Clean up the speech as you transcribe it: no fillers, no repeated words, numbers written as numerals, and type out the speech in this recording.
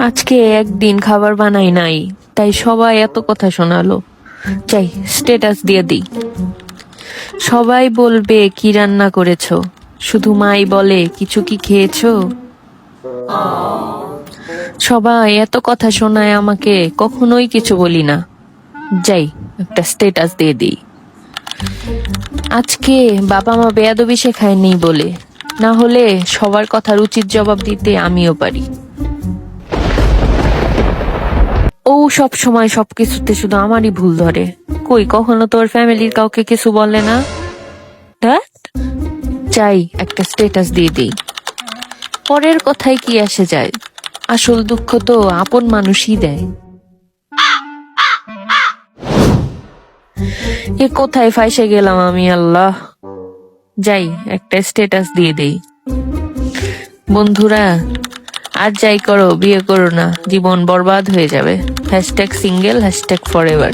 আজকে একদিন খাবার বানাই নাই, তাই সবাই এত কথা শোনালো। চাই স্ট্যাটাস দিয়ে দিই। সবাই বলবে কি রান্না করেছো, শুধু মাই বলে কিছু কি খেয়েছো। সবাই এত কথা শোনায় আমাকে, কখনোই কিছু বলি না। যাই একটা স্ট্যাটাস দিয়ে দিই। আজকে বাবা মা বেয়াদবি শেখায়নি বলে, না হলে সবার কথার উচিত জবাব দিতে আমিও পারি। ও সব সময় সবকিছুতে শুধু আমারই ভুল ধরে। কই কখনো তোর ফ্যামিলির কাউকে কিছু বলে না? ধ্যাৎ। চাই একটা স্ট্যাটাস দিয়ে দিই। পরের কথায় কি আসে যায়, আসল দুঃখ তো আপন মানুষই দেয়। এ কোথায় ফাইসে গেলাম আমি, আল্লাহ। যাই একটা স্ট্যাটাস দিয়ে দেই। বন্ধুরা, আর যাই করো বিয়ে করো না, জীবন বরবাদ হয়ে যাবে। #Single #forever.